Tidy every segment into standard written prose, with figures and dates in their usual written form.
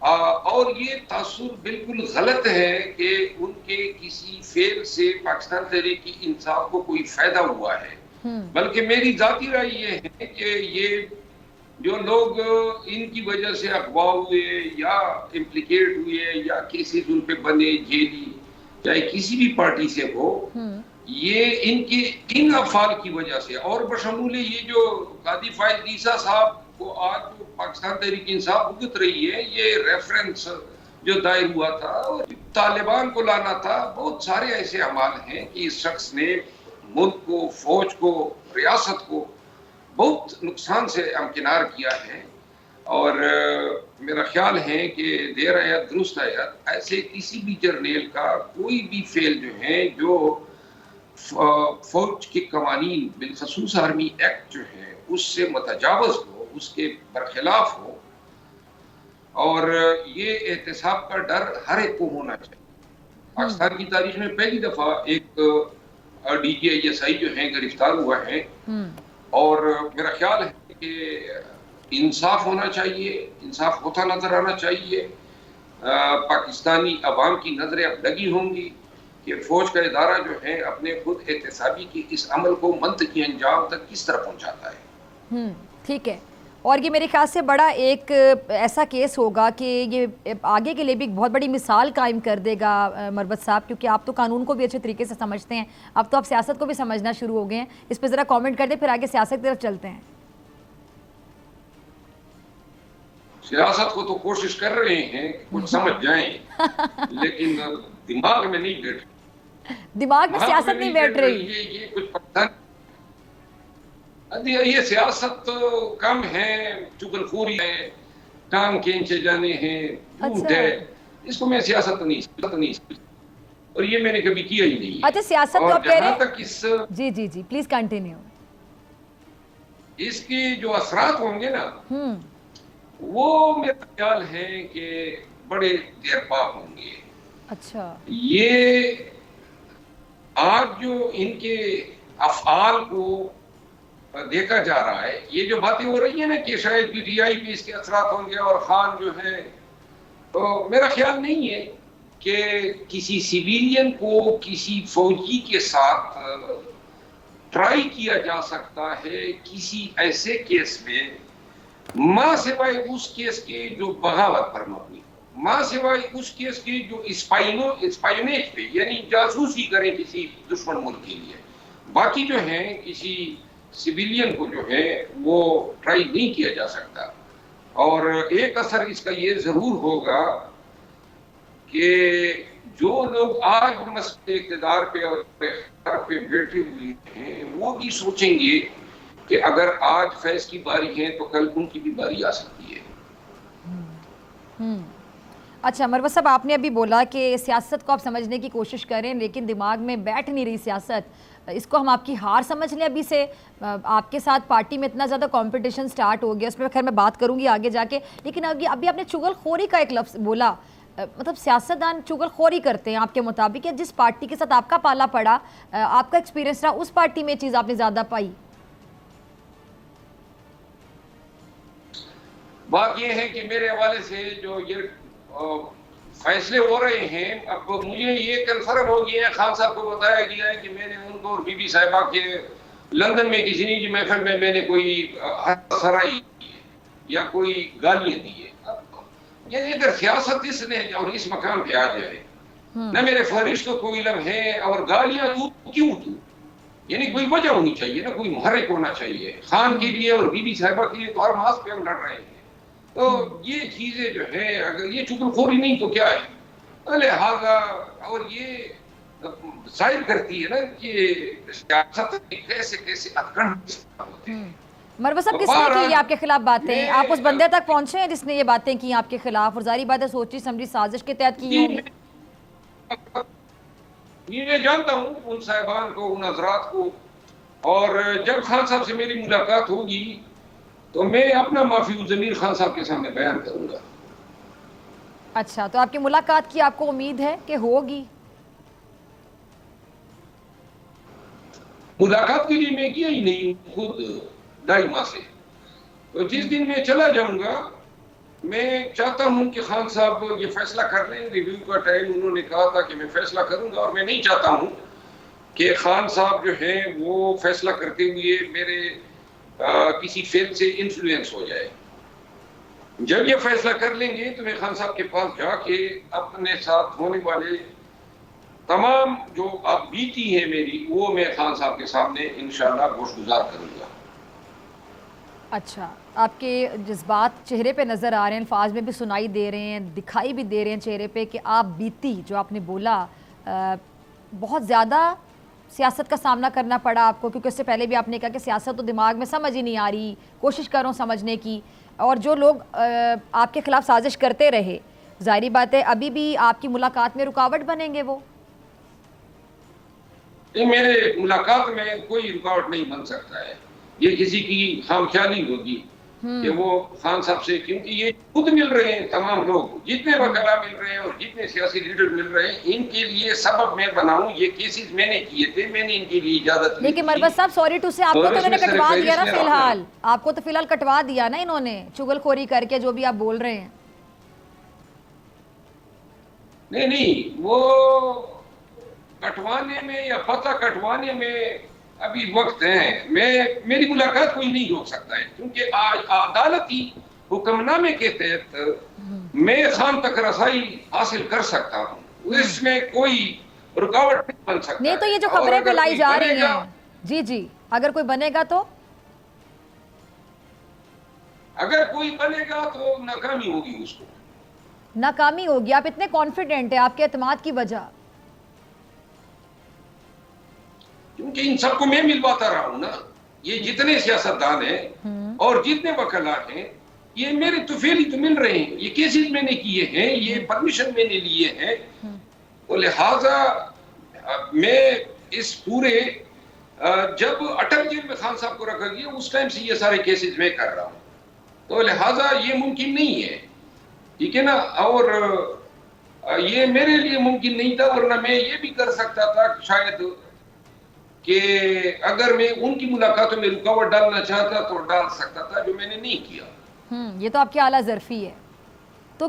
اور یہ تاثر بالکل غلط ہے کہ ان کے کسی فعل سے پاکستان تحریک انصاف کو کوئی فائدہ ہوا ہے، بلکہ میری ذاتی رائے یہ ہے کہ یہ جو لوگ ان کی وجہ سے اغوا ہوئے یا امپلیکیٹ ہوئے یا کیسز ان پہ بنے جیلی، چاہے کسی بھی پارٹی سے ہو، یہ ان کے ان افعال کی وجہ سے، اور بشمول یہ جو قاضی فائز عیسیٰ صاحب کو آج جو پاکستان تحریک انصاف بھگت رہی ہے، یہ ریفرنس جو دائر ہوا تھا اور طالبان کو لانا تھا، بہت سارے ایسے اعمال ہیں کہ اس شخص نے ملک کو، فوج کو، ریاست کو بہت نقصان سے امکنار کیا ہے، اور میرا خیال ہے کہ دیر آیت درست آیت، ایسے کسی بھی جرنیل کا کوئی بھی فعل جو ہے جو فوج کے قوانین بالخصوص آرمی ایکٹ جو ہے اس سے متجاوز ہو، اس کے برخلاف ہو، اور یہ احتساب کا ڈر ہر ایک کو ہونا چاہیے۔ پاکستان کی تاریخ میں پہلی دفعہ ایک D G I S I جو ہیں گرفتار ہوا ہے، اور میرا خیال ہے کہ انصاف ہونا چاہیے، انصاف ہوتا نظر آنا چاہیے۔ پاکستانی عوام کی نظریں اب لگی ہوں گی کہ فوج کا ادارہ جو ہے اپنے خود احتسابی کی اس عمل کو منطقی انجام تک کس طرح پہنچاتا ہے۔ ٹھیک ہے، اور یہ میرے خیال سے بڑا ایک ایسا کیس ہوگا کہ یہ آگے کے لیے بھی ایک بہت بڑی مثال قائم کر دے گا مروت صاحب، کیونکہ آپ تو قانون کو بھی اچھے طریقے سے سمجھتے ہیں، اب تو آپ سیاست کو بھی سمجھنا شروع ہو گئے ہیں۔ اس پہ ذرا کامنٹ کر دیں، پھر آگے سیاست کی طرف چلتے ہیں۔ سیاست کو تو کوشش کر رہے ہیں کہ کچھ سمجھ جائیں، لیکن دماغ میں نہیں بیٹھ رہی، دماغ میں سیاست نہیں بیٹھ رہی۔ یہ کچھ پتہ نہیں، یہ سیاست کم ہے، چغل خوری ہے، ٹانگ کھینچے جانے ہیں، جھوٹ ہے، اس کو میں سیاست نہیں، اور یہ میں نے کبھی کیا ہی نہیں۔ اچھا، سیاست تو آپ کہہ رہے ہیں، جی جی جی پلیز کنٹینیو۔ اس کے جو اثرات ہوں گے نا، وہ میرا خیال ہے کہ بڑے دیر پا ہوں گے۔ اچھا، یہ آج جو ان کے افعال کو دیکھا جا رہا ہے، یہ جو باتیں ہو رہی ہیں نا کہ شاید پی ٹی آئی پہ اس کے اثرات ہوں گے اور خان جو ہے، تو میرا خیال نہیں ہے کہ کسی سیویلین کو کسی فوجی کے ساتھ ٹرائی کیا جا سکتا ہے کسی ایسے کیس میں، ماں سوائے اس کیس کے جو بغاوت پر مبنی، ماں سوائے اس کیس کے جو اسپائنیج پہ، یعنی جاسوسی کریں کسی دشمن ملک کے لیے، باقی جو ہیں کسی سیویلین کو جو ہے وہ ٹرائی نہیں کیا جا سکتا۔ اور ایک اثر اس کا یہ ضرور ہوگا کہ جو لوگ آج مسئلے اقتدار پہ اور اختیار پہ بیٹھے ہوئے ہیں، وہ بھی سوچیں گے کہ اگر آج فیض کی باری ہے تو کل ان کی بھی باری آ سکتی ہے۔ اچھا مروت صاحب، آپ نے ابھی بولا کہ سیاست کو آپ سمجھنے کی کوشش کریں لیکن دماغ میں بیٹھ نہیں رہی سیاست، اس کو ہم آپ کی ہار سمجھ لیں ابھی سے؟ آپ کے ساتھ پارٹی میں اتنا زیادہ کمپٹیشن سٹارٹ ہو گیا، اس میں خیر میں بات کروں گی آگے جا کے، لیکن ابھی آپ نے چغل خوری کا ایک لفظ بولا، مطلب سیاستدان چغل خوری کرتے ہیں آپ کے مطابق، جس پارٹی کے ساتھ آپ کا پالا پڑا، آپ کا ایکسپیرینس رہا، اس پارٹی میں چیز آپ نے زیادہ پائی؟ بات یہ ہے کہ میرے حوالے سے جو یہ فیصلے ہو رہے ہیں، اب مجھے یہ کنفرم ہو گیا ہے، خان صاحب کو بتایا گیا ہے کہ میں نے ان کو اور بی بی صاحبہ کے لندن میں کسی نجی محفل میں نے کوئی سرائی کی ہے یا کوئی گالیاں دی ہے۔ یعنی اگر سیاست اس نے اور اس مقام پہ آ جائے، نہ میرے فرش کو کوئی علم ہے، اور گالیاں کیوں دوں، یعنی کوئی وجہ ہونی چاہیے نا، کوئی محرک ہونا چاہیے۔ خان کے لیے اور بی بی صاحبہ کے لیے تو ہر ماس پہ ہم لڑ رہے ہیں، تو یہ چیزیں جو ہیں اگر یہ چغل خوری نہیں تو کیا ہے، لہٰذا اور یہ ظاہر کرتی ہے نا کہ سیاست کیسے کیسے اتکڑ ہوتے ہیں۔ مروت صاحب، کس نے کی آپ کے خلاف باتیں؟ آپ اس بندے تک پہنچے ہیں جس نے یہ باتیں کی آپ کے خلاف، اور ظاہری بات ہے سوچی سمجھی سازش کے تحت کی ہوں گی؟ میں جانتا ہوں ان صاحبان کو، ان حضرات کو، اور جب خان صاحب سے میری ملاقات ہوگی تو میں اپنا معافی الضمیر خان صاحب کے سامنے بیان کروں گا۔ اچھا، تو آپ کی ملاقات کی آپ کو امید ہے کہ ہوگی؟ ملاقات کے لیے میں کیا ہی نہیں خود 2.5 ماہ سے، تو جس دن میں چلا جاؤں گا میں چاہتا ہوں کہ خان صاحب یہ فیصلہ کر لیں. ریویو کا ٹائم انہوں نے کہا تھا کہ میں فیصلہ کروں گا, اور میں نہیں چاہتا ہوں کہ خان صاحب جو ہیں وہ فیصلہ کرتے ہوئے میرے کسی فیل سے انفلوئنس ہو جائے. جب یہ فیصلہ کر لیں گے تو میں خان صاحب کے پاس جا کے اپنے ساتھ ہونے والے تمام جو اب بیتی ہے میری, وہ میں خان صاحب کے سامنے انشاءاللہ گوش گزار کروں گا. اچھا, آپ کے جذبات چہرے پہ نظر آ رہے ہیں, الفاظ میں بھی سنائی دے رہے ہیں, دکھائی بھی دے رہے ہیں چہرے پہ کہ آپ بیتی جو آپ نے بولا بہت زیادہ سیاست کا سامنا کرنا پڑا آپ کو, کیونکہ اس سے پہلے بھی آپ نے کہا کہ سیاست تو دماغ میں سمجھ ہی نہیں آ رہی, کوشش کروں سمجھنے کی, اور جو لوگ آپ کے خلاف سازش کرتے رہے, ظاہری بات ہے ابھی بھی آپ کی ملاقات میں رکاوٹ بنیں گے وہ؟ میرے ملاقات میں کوئی رکاوٹ نہیں بن سکتا ہے. یہ کسی کی خام خیالی ہوگی کہ وہ خان صاحب سے, کیونکہ یہ خود مل رہے ہیں تمام لوگ, جتنے وکلا مل رہے ہیں اور جتنے سیاسی لیڈر مل رہے ہیں, ان کے لیے سبب میں بناؤں. یہ کیسز میں نے کیے تھے, میں نے ان کے لیے اجازت لی. لیکن مربت صاحب سوری ٹو سے آپ کو تو انہوں نے کٹوا دیا نا فی الحال, آپ کو تو فی الحال کٹوا دیا نا انہوں نے, چگل خوری کر کے جو بھی آپ بول رہے ہیں. نہیں, وہ کٹوانے میں یا پتہ کٹوانے میں ابھی وقت ہے. میری ملاقات کوئی نہیں روک سکتا ہے, کیونکہ آج عدالتی حکم نامے کے تحت میں خان تک رسائی حاصل کر سکتا ہوں, اس میں کوئی رکاوٹ نہیں بن سکتا. نہیں تو یہ جو خبریں پھیلائی جا رہی ہیں, جی اگر کوئی بنے گا تو اگر کوئی بنے گا تو ناکامی ہوگی, اس کو ناکامی ہوگی. آپ اتنے کانفیڈنٹ ہیں, آپ کے اعتماد کی وجہ؟ کیونکہ ان سب کو میں ملواتا رہا ہوں نا. یہ جتنے سیاستدان ہیں اور جتنے وکلاء ہیں, یہ میرے توفیلی تو مل رہے ہیں. یہ کیسز میں نے کیے ہیں, یہ پرمیشن میں نے لیے ہیں, تو لہٰذا میں اس پورے جب اٹل جیل میں خان صاحب کو رکھا گیا اس ٹائم سے یہ سارے کیسز میں کر رہا ہوں, تو لہٰذا یہ ممکن نہیں ہے, ٹھیک ہے نا. اور یہ میرے لیے ممکن نہیں تھا, ورنہ میں یہ بھی کر سکتا تھا شاید کہ اگر میں ان کی ملاقاتوں میں رکاوٹ ڈالنا چاہتا تو ڈال سکتا تھا, جو میں نے نہیں کیا. یہ تو آپ کی اعلیٰ ظرفی ہے. تو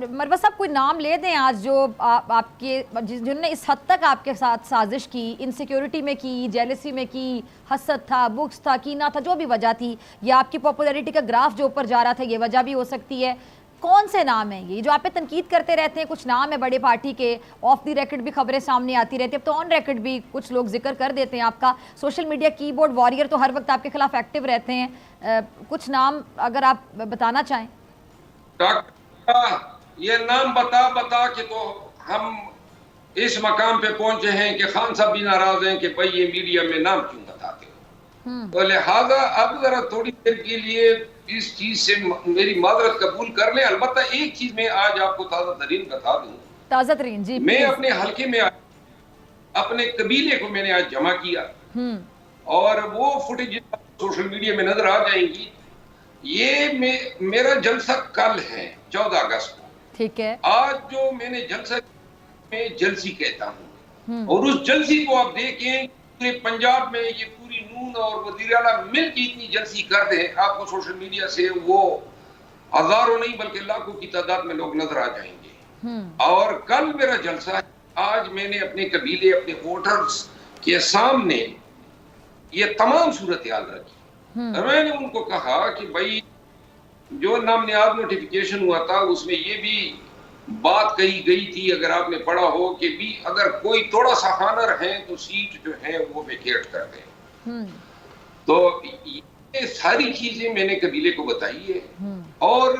مروت صاحب کوئی نام لے دیں آج جو آپ کے, جنہوں نے اس حد تک آپ کے ساتھ سازش کی, انسیکیورٹی میں کی, جیلسی میں کی, حسد تھا, بغض تھا, کینہ تھا, جو بھی وجہ تھی, یا آپ کی پاپولیرٹی کا گراف جو اوپر جا رہا تھا, یہ وجہ بھی ہو سکتی ہے. کون سے نام ہیں یہ جو آپ پہ تنقید کرتے رہتے ہیں؟ کچھ نام ہے بڑے پارٹی کے, آف دی ریکڈ بھی خبریں سامنے آتی رہتی ہیں, اب تو آن ریکڈ بھی کچھ لوگ ذکر کر دیتے ہیں آپ کا. سوشل میڈیا کی بورڈ واریر تو ہر وقت آپ کے خلاف ایکٹیو رہتے ہیں. کچھ نام اگر آپ بتانا چاہیں. یہ نام بتا کے تو ہم اس مقام پہ پہنچے ہیں کہ خان صاحب بھی ناراض ہیں کہ بھائی یہ میڈیا میں نام کیوں بتاتے ہو, تو لہٰذا اب ذرا تھوڑی دیر کے لیے اس چیز سے میری معذرت قبول کر لیں. البتہ ایک چیز میں آج آپ کو تازہ ترین بتا دوں, تازہ ترین جی, میں اپنے حلقے میں اپنے قبیلے کو میں نے آج جمع کیا, اور وہ فوٹیج سوشل میڈیا میں نظر آ جائیں گی. یہ میرا جلسہ کل ہے 14 اگست کو, ٹھیک ہے. آج جو میں نے جلسہ میں جلسی کہتا ہوں, اور اس جلسی کو آپ دیکھیں کہ پنجاب میں یہ پوری نون اور وزیر اعلیٰ مل کے اتنی جلسی کر دیں, آپ کو سوشل میڈیا سے وہ ہزاروں نہیں بلکہ لاکھوں کی تعداد میں لوگ نظر آ جائیں گے. اور کل میرا جلسہ ہے. آج میں نے اپنے قبیلے, اپنے ووٹرز کے سامنے یہ تمام صورتحال رکھی. میں نے ان کو کہا کہ بھائی جو نام نہاد نوٹیفیکیشن ہوا تھا اس میں یہ بھی بات کہی گئی تھی, اگر آپ نے پڑھا ہو, کہ بھی اگر کوئی تھوڑا سا ہانر ہے تو سیٹ جو ہے وہ ویکیٹ کر دیں. تو یہ ساری چیزیں میں نے قبیلے کو بتائی ہے, اور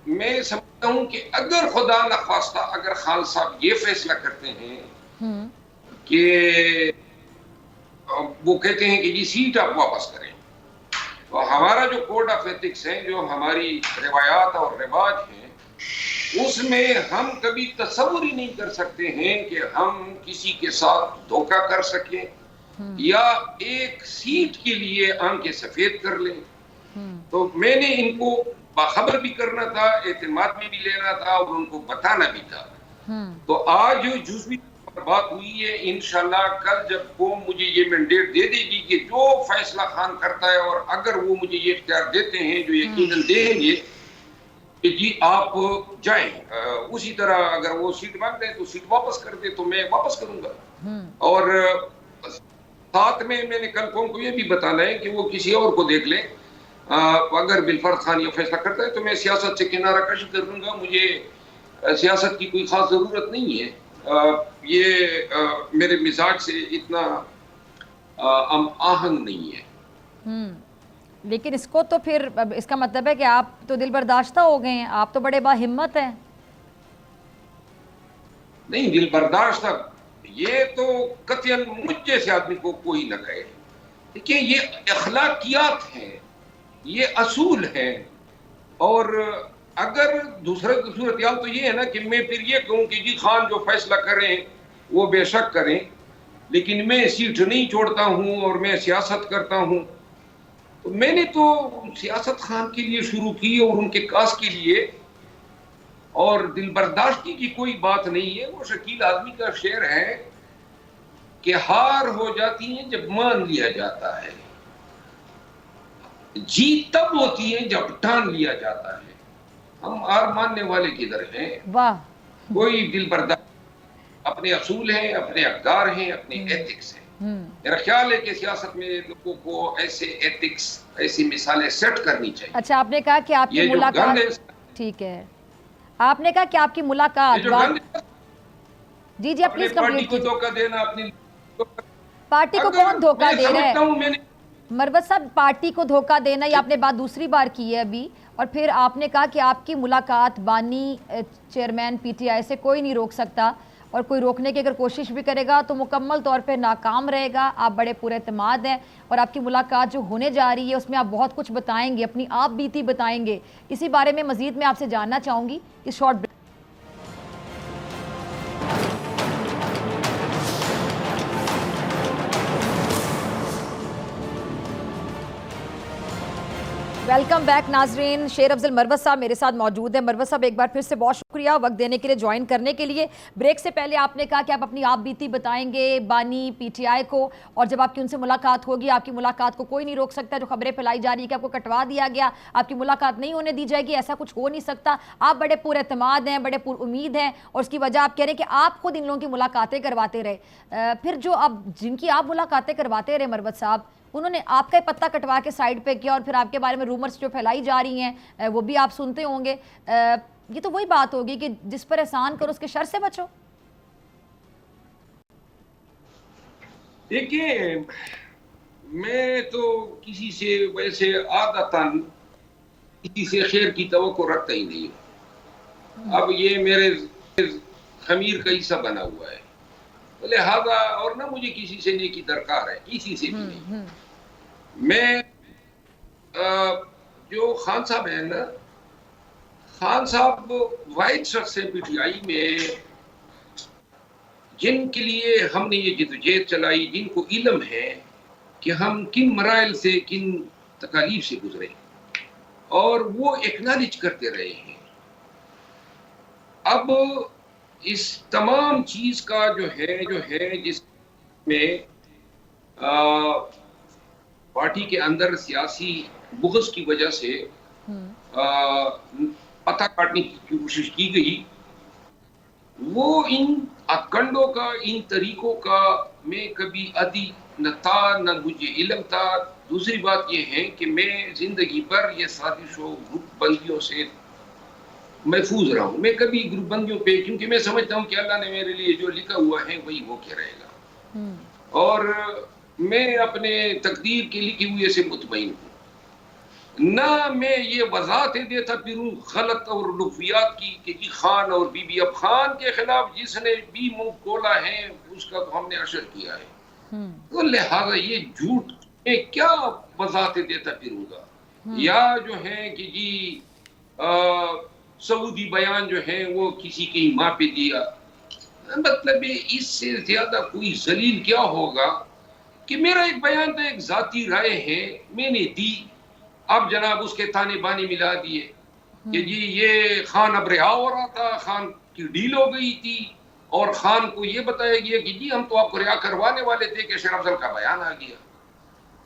میں سمجھتا ہوں کہ اگر خدا نخواستہ اگر خان صاحب یہ فیصلہ کرتے ہیں کہ وہ کہتے ہیں کہ یہ سیٹ آپ واپس کریں, تو ہمارا جو کوڈ آف ایتھکس ہے, جو ہماری روایات اور رواج ہیں, اس میں ہم کبھی تصور ہی نہیں کر سکتے ہیں کہ ہم کسی کے ساتھ دھوکہ کر سکیں یا ایک سیٹ کے لیے آنکھیں سفید کر لیں. تو میں نے ان کو باخبر بھی کرنا تھا, اعتماد میں بھی لینا تھا, اور ان کو بتانا بھی تھا. تو آج جزوی بات ہوئی ہے, انشاءاللہ کل جب قوم مجھے یہ مینڈیٹ دے دے گی کہ جو فیصلہ خان کرتا ہے, اور اگر وہ مجھے یہ اختیار دیتے ہیں جو یقیناً دیں گے, کہ جی آپ جائیں، اسی طرح اگر وہ سیٹ مانگ رہے تو سیٹ واپس کر دے تو میں واپس کروں گا. اور ساتھ میں نے کل قوم کو یہ بھی بتانا ہے کہ وہ کسی اور کو دیکھ لیں. اگر بالفرض خان یہ فیصلہ کرتا ہے تو میں سیاست سے کنارہ کشی کر دوں گا. مجھے سیاست کی کوئی خاص ضرورت نہیں ہے. یہ میرے مزاج سے اتنا آہنگ نہیں ہے. لیکن اس کو تو پھر اس کا مطلب ہے کہ آپ تو دل برداشتہ ہو گئے ہیں، آپ تو بڑے باہمت ہیں. نہیں، دل برداشتہ یہ تو قطعاً مجھ جیسے آدمی کو کوئی نہ کہے. دیکھیے یہ اخلاقیات ہیں، یہ اصول ہیں. اور اگر دوسرے صورتحال تو یہ ہے نا کہ میں پھر یہ کہوں کہ جی خان جو فیصلہ کریں وہ بے شک کریں، لیکن میں سیٹ نہیں چھوڑتا ہوں اور میں سیاست کرتا ہوں. تو میں نے تو سیاست خان کے لیے شروع کی اور ان کے کاس کے لیے، اور دل برداشتی کی کوئی بات نہیں ہے. وہ شکیل آدمی کا شعر ہے کہ ہار ہو جاتی ہیں جب مان لیا جاتا ہے، جیت تب ہوتی ہے جب ٹان لیا جاتا ہے. ہم ہار ماننے والے کدھر ہیں؟ واہ. کوئی دل برداشت، اپنے اصول ہیں، اپنے اقدار ہیں، اپنے ایتھکس ہیں. میرا خیال ہے کہ سیاست میں لوگوں کو ایسے ایتھکس، ایسی مثالیں سیٹ کرنی چاہیے. اچھا، آپ نے کہا کہ آپ کی ملاقات، ٹھیک ہے، آپ نے کہا کہ آپ کی ملاقات، جی جی پلیز پارٹی کمپلیٹ کو کیجیے. دھوکہ دینا، اپنی پارٹی کو کون دھوکہ دے رہا ہے؟ میں مروت صاحب، پارٹی کو دھوکہ دینا یہ آپ نے بات دوسری بار کی ہے ابھی، اور پھر آپ نے کہا کہ آپ کی ملاقات بانی چیئرمین پی ٹی آئی سے کوئی نہیں روک سکتا، اور کوئی روکنے کی اگر کوشش بھی کرے گا تو مکمل طور پہ ناکام رہے گا. آپ بڑے پورے اعتماد ہیں، اور آپ کی ملاقات جو ہونے جا رہی ہے اس میں آپ بہت کچھ بتائیں گے، اپنی آپ بیتی بتائیں گے. اسی بارے میں مزید میں آپ سے جاننا چاہوں گی اس شارٹ. ویلکم بیک ناظرین. شیر افضل مروت صاحب میرے ساتھ موجود ہیں. مروت صاحب ایک بار پھر سے بہت شکریہ وقت دینے کے لیے، جوائن کرنے کے لیے. بریک سے پہلے آپ نے کہا کہ آپ اپنی آپ بیتی بتائیں گے بانی پی ٹی آئی کو، اور جب آپ کی ان سے ملاقات ہوگی، آپ کی ملاقات کو کوئی نہیں روک سکتا. جو خبریں پھیلائی جا رہی ہیں کہ آپ کو کٹوا دیا گیا، آپ کی ملاقات نہیں ہونے دی جائے گی، ایسا کچھ ہو نہیں سکتا. آپ بڑے پر اعتماد ہیں، بڑے پر امید ہیں، اور اس کی وجہ آپ کہہ رہے ہیں کہ آپ خود ان لوگوں کی ملاقاتیں کرواتے رہے. پھر جو اب جن کی آپ ملاقاتیں کرواتے رہے مروت صاحب، انہوں نے آپ کا پتہ کٹوا کے سائیڈ پہ کیا، اور پھر آپ کے بارے میں رومرز جو پھیلائی جا رہی ہیں وہ بھی آپ سنتے ہوں گے. یہ تو وہی بات ہوگی کہ جس پر احسان کرو اس کے شر سے بچو. دیکھیے میں تو کسی سے ویسے عادتاً کسی سے خیر کی توقع رکھتا ہی نہیں ہوں. اب یہ میرے خمیر کا حصہ بنا ہوا ہے، لہذا اور نہ مجھے کسی سے نیکی درکار ہے، کسی سے بھی نہیں. میں جو خان صاحب ہیں نا، خان صاحب واحد شخص ہیں پی ٹی آئی میں جن کے لیے ہم نے یہ جدوجہد چلائی، جن کو علم ہے کہ ہم کن مراحل سے، کن تکالیف سے گزرے، اور وہ ایکنالج کرتے رہے ہیں. اب اس تمام چیز کا جو ہے جس میں پارٹی کے اندر سیاسی بغض کی وجہ سے پتہ کاٹنے کی کوشش کی گئی، وہ ان اکنڈوں کا، ان طریقوں کا میں کبھی عادی نہ تھا، نہ مجھے علم تھا. دوسری بات یہ ہے کہ میں زندگی بھر یہ سازشوں، گروپ بندیوں سے محفوظ رہا ہوں. میں کبھی گروپ بندیوں پہ، کیونکہ میں سمجھتا ہوں کہ اللہ نے میرے لیے جو لکھا ہوا ہے وہی ہو کے رہے گا، اور میں اپنے تقدیر کے لکھے ہوئے سے مطمئن ہوں. نہ میں یہ وضاحتیں دیتا پھروں غلط اور لغویات کی کہ جی خان اور بی بی. اب خان کے خلاف جس نے بھی منہ کھولا ہے اس کا تو ہم نے اشر کیا ہے، تو لہذا یہ جھوٹ میں کیا وضاحتیں دیتا پھروں گا. یا جو ہے کہ جی سعودی بیان جو ہے وہ کسی کی ماں پہ دیا، مطلب اس سے زیادہ کوئی ذلیل کیا ہوگا کہ میرا ایک بیان تو ایک ذاتی رائے ہے، میں نے دی. اب جناب اس کے تانے بانے ملا دیے کہ جی یہ خان اب رہا ہو رہا تھا، خان کی ڈیل ہو گئی تھی، اور خان کو یہ بتایا گیا کہ جی ہم تو آپ کو رہا کروانے والے تھے کہ شیر افضل کا بیان آ گیا.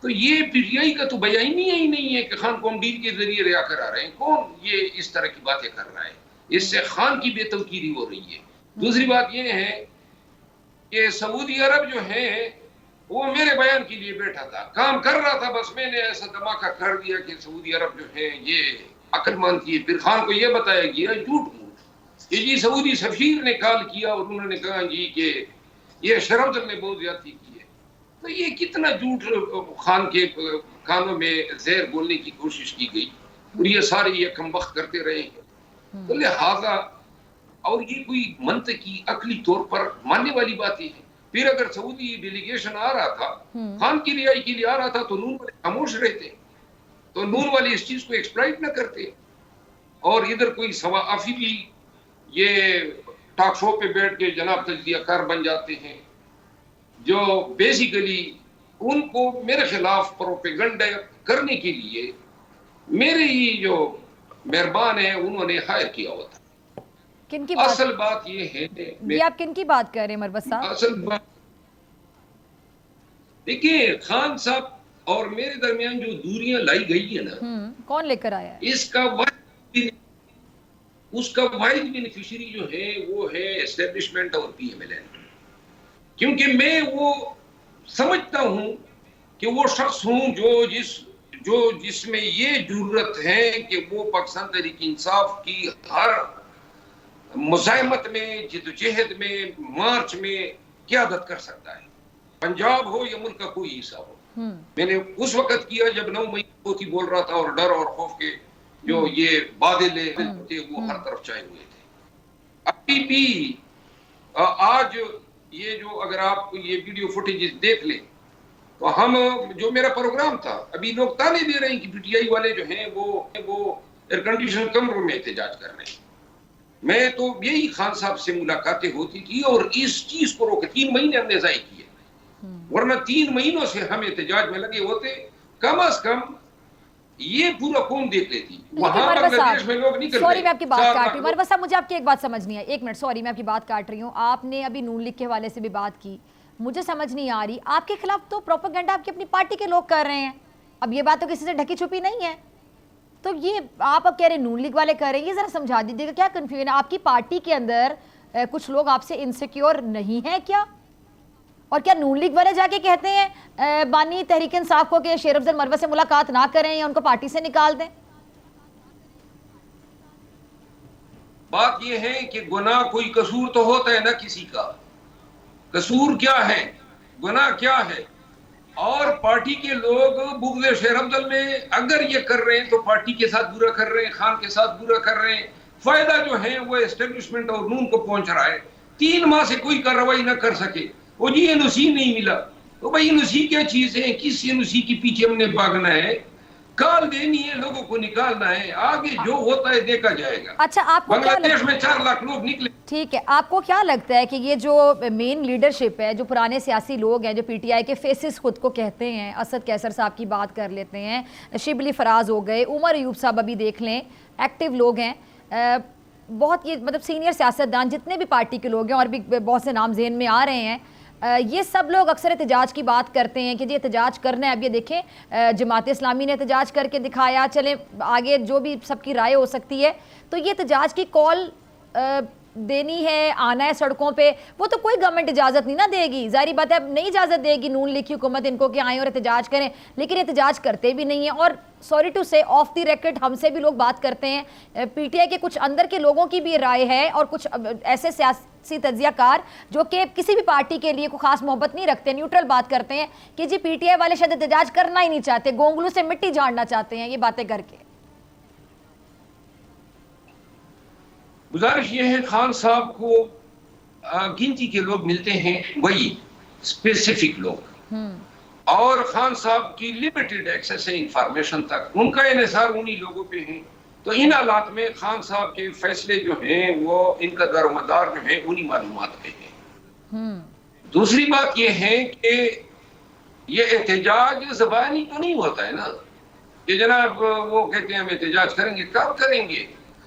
تو یہ پی ٹی آئی کا تو بیانیہ ہی نہیں ہے کہ خان قوم ڈیل کے ذریعے رہا کرا رہے ہیں. کون یہ اس طرح کی باتیں کر رہا ہے؟ اس سے خان کی بے توقیری ہو رہی ہے. دوسری بات یہ ہے کہ سعودی عرب جو ہے وہ میرے بیان کے لیے بیٹھا تھا, کام کر رہا تھا, بس میں نے ایسا دھماکہ کر دیا کہ سعودی عرب جو ہے یہ عقل مند کی. پھر خان کو یہ بتایا گیا جھوٹ کہ جی سعودی سفیر نے کال کیا اور انہوں نے کہا جی کہ یہ شرمدل نے بہت زیادتی کی ہے. تو یہ کتنا جھوٹ خان کے کانوں میں زہر بولنے کی کوشش کی گئی اور یہ سارے یہ کم بخت کرتے رہے ہیں. تو لہٰذا اور یہ کوئی منطقی عقلی طور پر ماننے والی باتیں ہیں. پھر اگر سعودی ڈیلیگیشن آ رہا تھا خان کی رہائی کے لیے آ رہا تھا تو نون والے خاموش رہتے, تو نون والے اس چیز کو ایکسپلائٹ نہ کرتے. اور ادھر کوئی سوافی بھی یہ ٹاک شو پہ بیٹھ کے جناب تجزیہ کار بن جاتے ہیں جو بیسیکلی ان کو میرے خلاف پروپیگنڈا کرنے کے لیے میرے ہی جو مہربان ہیں انہوں نے ہائر کیا ہوتا. کن کی بات اصل بات یہ ہے یہ آپ کن کی بات کر رہے ہیں مروت صاحب؟ اصل بات دیکھیے خان صاحب اور میرے درمیان جو دوریاں لائی گئی ہے نا, کون لے کر آیا ہے؟ اس کا واحد بینیفیشری جو ہے وہ ہے اسٹیبلشمنٹ اور پی ایم ایل این. کیونکہ میں وہ سمجھتا ہوں کہ وہ شخص ہوں جو جس میں یہ ضرورت ہے کہ وہ پاکستان تحریک انصاف کی ہر مزاحمت میں, جدوجہد میں, مارچ میں قیادت کر سکتا ہے, پنجاب ہو یا ملک کا کوئی حصہ ہو. میں نے اس وقت کیا جب 9 مئی کو بول رہا تھا اور ڈر اور خوف کے جو یہ بادل تھے وہ ہر طرف چھائے ہوئے تھے. ابھی بھی آج یہ جو اگر آپ یہ ویڈیو فوٹیجز دیکھ لیں تو ہم جو میرا پروگرام تھا, ابھی لوگ تانے دے رہے ہیں کہ پی ٹی آئی والے جو ہیں وہ ایئر کنڈیشن کمروں میں احتجاج کر رہے ہیں. میں تو یہی خان صاحب سے ملاقاتیں ہوتی تھی اور اس چیز کو روکے. 3 مہینے ہم نے ضائع کیے, ورنہ 3 مہینوں سے ہم احتجاج میں لگے ہوتے. کم از کم یہ پورا قوم دیکھ لیتی. وہاں بنگلہ دیش میں لوگ نکل سوری میں آپ کی بات کاٹ رہی ہوں مروت صاحب, مجھے آپ کی ایک بات سمجھ نہیں آئی. 1 منٹ, سوری میں آپ کی بات کاٹ رہی ہوں. آپ نے ابھی نون لیگ کے حوالے سے بھی بات کی, مجھے سمجھ نہیں آ رہی آپ کے خلاف تو پروپیگنڈا آپ کی اپنی پارٹی کے لوگ کر رہے ہیں. اب یہ بات تو کسی سے ڈھکی چھپی نہیں ہے, تو یہ آپ اب کہہ رہے ہیں نون لیگ والے کر رہے ہیں, یہ ذرا سمجھا دیجیے گا کیا کنفیوژن ہے آپ کی پارٹی کے اندر؟ کچھ لوگ آپ سے انسیکیور نہیں ہیں کیا؟ اور کیا نون لیگ والے جا کے کہتے ہیں بانی تحریک انصاف کو کہ شیر افضل مروت سے ملاقات نہ کریں یا ان کو پارٹی سے نکال دیں؟ بات یہ ہے کہ گناہ کوئی قصور تو ہوتا ہے نا کسی کا. قصور کیا ہے, گناہ کیا ہے؟ اور پارٹی کے لوگ بغض شیر افضل میں اگر یہ کر رہے ہیں تو پارٹی کے ساتھ برا کر رہے ہیں, خان کے ساتھ برا کر رہے ہیں. فائدہ جو ہے وہ اسٹیبلشمنٹ اور نون کو پہنچ رہا ہے. 3 ماہ سے کوئی کارروائی نہ کر سکے, وہ جی این او سی نہیں ملا. تو بھائی این او سی کیا چیز ہے؟ کس این او سی کے پیچھے ہم نے بھاگنا ہے؟ کال دینی ہے, لوگوں کو نکالنا ہے, آگے جو ہوتا ہے دیکھا جائے گا. اچھا, آپ کو بنگلہ دیش میں 4 لاکھ لوگ نکلے. ٹھیک ہے, آپ کو کیا لگتا ہے کہ یہ جو مین لیڈرشپ ہے, جو پرانے سیاسی لوگ ہیں, جو پی ٹی آئی کے فیسز خود کو کہتے ہیں, اسد کیسر صاحب کی بات کر لیتے ہیں, شبلی فراز ہو گئے, عمر ایوب صاحب ابھی دیکھ لیں, ایکٹیو لوگ ہیں, بہت یہ مطلب سینئر سیاستدان جتنے بھی پارٹی کے لوگ ہیں, اور بھی بہت سے نام ذہن میں آ رہے ہیں, یہ سب لوگ اکثر احتجاج کی بات کرتے ہیں کہ جی احتجاج کرنا ہے. اب یہ دیکھیں جماعت اسلامی نے احتجاج کر کے دکھایا, چلیں آگے جو بھی سب کی رائے ہو سکتی ہے. تو یہ احتجاج کی کال دینی ہے, آنا ہے سڑکوں پہ, وہ تو کوئی گورنمنٹ اجازت نہیں نہ دے گی. ظاہری بات ہے اب نہیں اجازت دے گی نون لیگ کی حکومت ان کو کہ آئیں اور احتجاج کریں, لیکن احتجاج کرتے بھی نہیں ہیں. اور سوری ٹو سے آف دی ریکٹ ہم سے بھی لوگ بات کرتے ہیں, پی ٹی آئی کے کچھ اندر کے لوگوں کی بھی رائے ہے, اور کچھ ایسے سیاسی تجزیہ کار جو کہ کسی بھی پارٹی کے لیے کوئی خاص محبت نہیں رکھتے, نیوٹرل بات کرتے ہیں کہ جی پی ٹی آئی والے شاید احتجاج کرنا ہی نہیں چاہتے, گونگلو سے مٹی جھاڑنا چاہتے ہیں یہ باتیں کر کے. گزارش یہ ہے خان صاحب کو گنتی کے لوگ ملتے ہیں, وہی اسپیسیفک لوگ, اور خان صاحب کی لمیٹڈ ایکسیس ہے انفارمیشن تک, ان کا انحصار انہی لوگوں پہ ہے. تو ان حالات میں خان صاحب کے فیصلے جو ہیں وہ ان کا دار و مدار جو ہے انہی معلومات پہ ہے. دوسری بات یہ ہے کہ یہ احتجاج زبانی تو نہیں ہوتا ہے نا کہ جناب وہ کہتے ہیں ہم احتجاج کریں گے, کب کریں گے؟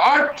8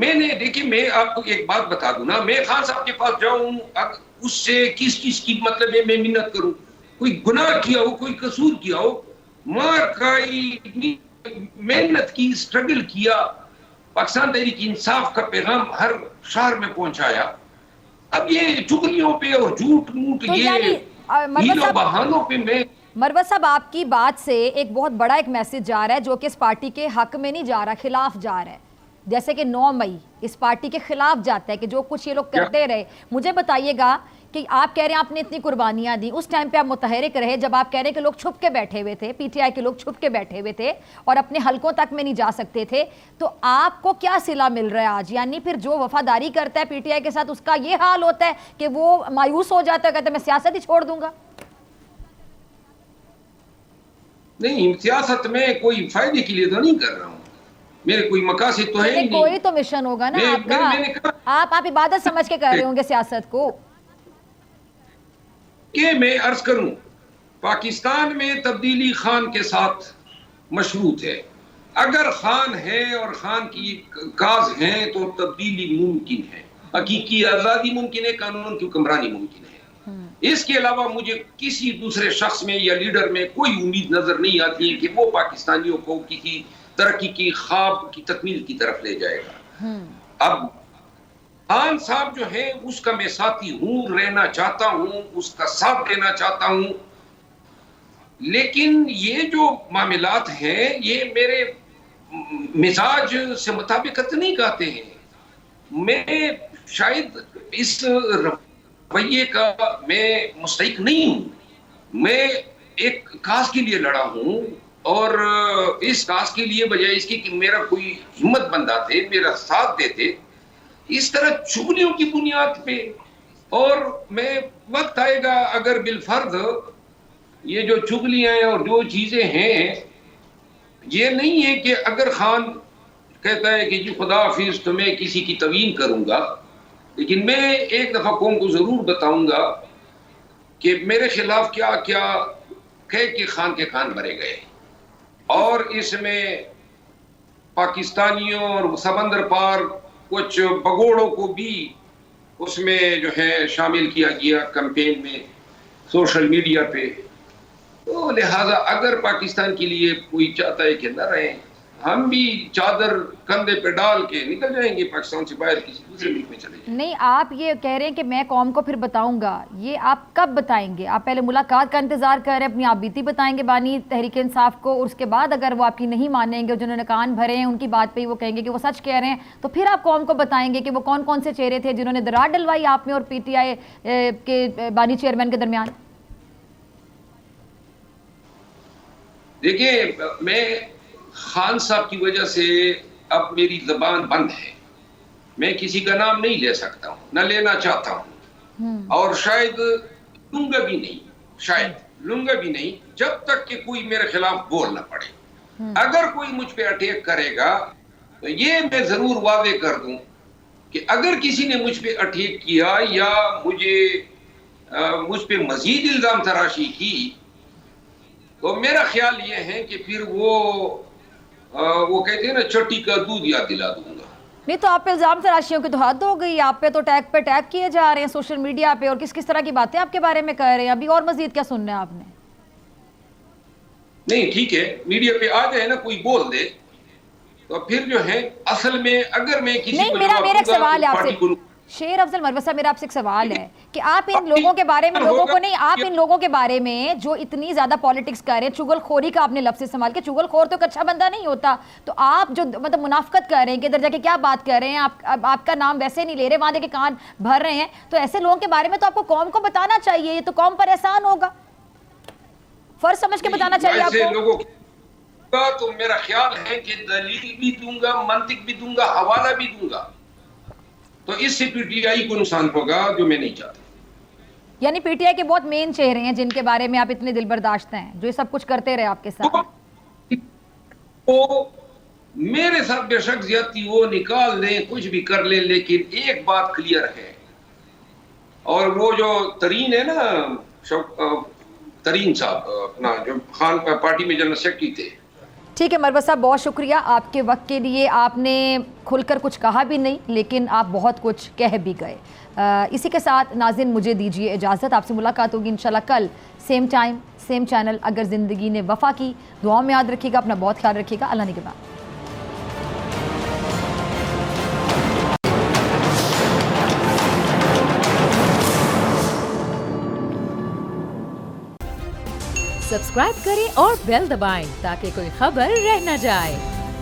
میں نے دیکھیے میں آپ کو ایک بات بتا دوں نا, میں خان صاحب کے پاس جاؤں, اس سے کس چیز کی مطلب ہے میں منت کروں؟ کوئی گناہ کیا ہو, کوئی قصور کیا ہو, مار کھائی, محنت کی, اسٹرگل کیا, پاکستان تحریک انصاف کا پیغام ہر شہر میں پہنچایا. اب یہ چگلیوں پہ اور جھوٹ موٹ یہ ہیلو بہانوں پہ میں مروت صاحب آپ کی بات سے ایک بہت بڑا ایک میسج جا رہا ہے جو کہ اس پارٹی کے حق میں نہیں جا رہا, خلاف جا رہا ہے. جیسے کہ 9 مئی اس پارٹی کے خلاف جاتا ہے کہ جو کچھ یہ لوگ کرتے رہے. مجھے بتائیے گا کہ آپ کہہ رہے ہیں آپ نے اتنی قربانیاں دی, اس ٹائم پہ آپ متحرک رہے جب آپ کہہ رہے ہیں کہ لوگ چھپ کے بیٹھے ہوئے تھے, پی ٹی آئی کے لوگ چھپ کے بیٹھے ہوئے تھے اور اپنے حلقوں تک میں نہیں جا سکتے تھے, تو آپ کو کیا صلہ مل رہا ہے آج؟ یعنی پھر جو وفاداری کرتا ہے پی ٹی آئی کے ساتھ اس کا یہ حال ہوتا ہے کہ وہ مایوس ہو جاتا ہے, کہتا ہے میں سیاست ہی چھوڑ دوں گا. نہیں, سیاست میں کوئی فائدے کے لیے تو نہیں کر رہا ہوں, میرے کوئی مقاصد تو ہے ہی نہیں. کوئی تو مشن ہوگا نا آپ کا, آپ عبادت سمجھ کے کر رہے ہوں گے سیاست کو. کہ میں عرض کروں, پاکستان میں تبدیلی خان کے ساتھ مشروط ہے. اگر خان ہے اور خان کی کاز ہیں تو تبدیلی ممکن ہے, حقیقی آزادی ممکن ہے, قانون کی حکمرانی ممکن ہے. اس کے علاوہ مجھے کسی دوسرے شخص میں یا لیڈر میں کوئی امید نظر نہیں آتی ہے کہ وہ پاکستانیوں کو کسی ترقی کی خواب کی تکمیل کی طرف لے جائے گا. اب خان صاحب جو ہے اس کا میں ساتھی ہوں, رہنا چاہتا ہوں, اس کا ساتھ دینا چاہتا ہوں, لیکن یہ جو معاملات ہیں یہ میرے مزاج سے مطابقت نہیں کرتے ہیں. میں شاید اس رویے کا میں مستحق نہیں ہوں. میں ایک کاز کے لیے لڑا ہوں اور اس کاز کے لیے بجائے اس کی کہ میرا کوئی ہمت بندہ تھے, میرا ساتھ دیتے, اس طرح چگلیوں کی بنیاد پہ. اور میں وقت آئے گا اگر بالفرض یہ جو چگلیاں ہیں اور جو چیزیں ہیں, یہ نہیں ہے کہ اگر خان کہتا ہے کہ جی خدا حافظ تو میں کسی کی توہین کروں گا, لیکن میں ایک دفعہ قوم کو ضرور بتاؤں گا کہ میرے خلاف کیا کیا کہہ کے خان کے کان بھرے گئے. اور اس میں پاکستانیوں اور سمندر پار کچھ بگوڑوں کو بھی اس میں جو ہے شامل کیا گیا کمپین میں سوشل میڈیا پہ. تو لہٰذا اگر پاکستان کے لیے کوئی چاہتا ہے کہ نہ رہیں, ہم بھی چادر کندھے پہ ڈال کے نکل جائیں گے پاکستان سے باہر, کسی دوسرے ملک میں چلے جائیں. نہیں, آپ یہ کہہ رہے ہیں کہ میں قوم کو پھر بتاؤں گا, یہ آپ کب بتائیں گے؟ آپ پہلے ملاقات کا انتظار کر رہے ہیں, اپنی آپ بیتی بتائیں گے بانی تحریک انصاف کو, اور اس کے بعد اگر وہ آپ کی نہیں مانیں گے, جنہوں نے کان بھرے ہیں ان کی بات پہ ہی وہ کہیں گے کہ وہ سچ کہہ رہے ہیں, تو پھر آپ قوم کو بتائیں گے کہ وہ کون کون سے چہرے تھے جنہوں نے درار ڈلوائی آپ میں اور پی ٹی آئی کے بانی چیئرمین کے درمیان؟ دیکھیے, میں خان صاحب کی وجہ سے اب میری زبان بند ہے, میں کسی کا نام نہیں لے سکتا ہوں, نہ لینا چاہتا ہوں, اور شاید لوں گا بھی نہیں, شاید لوں گا بھی نہیں جب تک کہ کوئی میرے خلاف بول نہ پڑے. اگر کوئی مجھ پہ اٹیک کرے گا تو یہ میں ضرور واضح کر دوں کہ اگر کسی نے مجھ پہ اٹیک کیا یا مجھ پہ مزید الزام تراشی کی تو میرا خیال یہ ہے کہ پھر وہ کہتے ہیں نا چٹی کا دودھ یاد دلا دوں گا. نہیں تو آپ پہ الزام تراشیوں کی تو حد ہو گئی, آپ پہ تو ٹیگ کیے جا رہے ہیں سوشل میڈیا پہ, اور کس طرح کی باتیں آپ کے بارے میں کہہ رہے ہیں. ابھی اور مزید کیا سننا ہے آپ نے؟ نہیں ٹھیک ہے, میڈیا پہ آ جائے نا کوئی بول دے تو پھر جو ہے اصل میں اگر میں کسی نہیں, میرا ایک سوال ہے آپ سے شیر افضل مروت صاحب, میرا آپ سے ایک سوال ہے کہ آپ ان لوگوں کے بارے میں آپ ان لوگوں کے بارے میں جو اتنی زیادہ پالیٹکس کر رہے ہیں, چگل خوری کا آپ نے لفظ استعمال کیا, چگل خور تو ایک اچھا بندہ نہیں ہوتا, تو آپ جو مطلب منافقت کر رہے ہیں کہ ادھر جا کے کیا بات کر رہے ہیں, آپ کا نام ویسے نہیں لے رہے, وہاں دے کے کان بھر رہے ہیں, تو ایسے لوگوں کے بارے میں تو آپ کو قوم کو بتانا چاہیے, یہ تو قوم پر احسان ہوگا, فرض سمجھ کے بتانا چاہیے آپ کو. تو میرا خیال ہے کہ دلیل بھی دوں گا, منطق بھی دوں گا, حوالہ بھی دوں گا, تو اس سے پی ٹی آئی کو نقصان ہوگا جو میں نہیں چاہتا. یعنی پی ٹی آئی کے بہت مین چہرے ہیں جن کے بارے میں آپ اتنے دل برداشت ہیں, جو یہ سب کچھ کرتے رہے آپ کے ساتھ. وہ میرے ساتھ بے شک زیادتی وہ نکال لیں, کچھ بھی کر لیں, لیکن ایک بات کلیئر ہے, اور وہ جو ترین ہے نا ترین صاحب اپنا جو خان پارٹی میں جنرل سیکرٹری تھے, ٹھیک ہے مروت صاحب، بہت شکریہ آپ کے وقت کے لیے. آپ نے کھل کر کچھ کہا بھی نہیں لیکن آپ بہت کچھ کہہ بھی گئے. اسی کے ساتھ ناظرین مجھے دیجیے اجازت. آپ سے ملاقات ہوگی انشاءاللہ کل سیم ٹائم سیم چینل. اگر زندگی نے وفا کی. دعاؤں میں یاد رکھیے گا، اپنا بہت خیال رکھیے گا. اللہ نگہبان. سبسکرائب کریں اور بیل دبائیں تاکہ کوئی خبر رہ نہ جائے.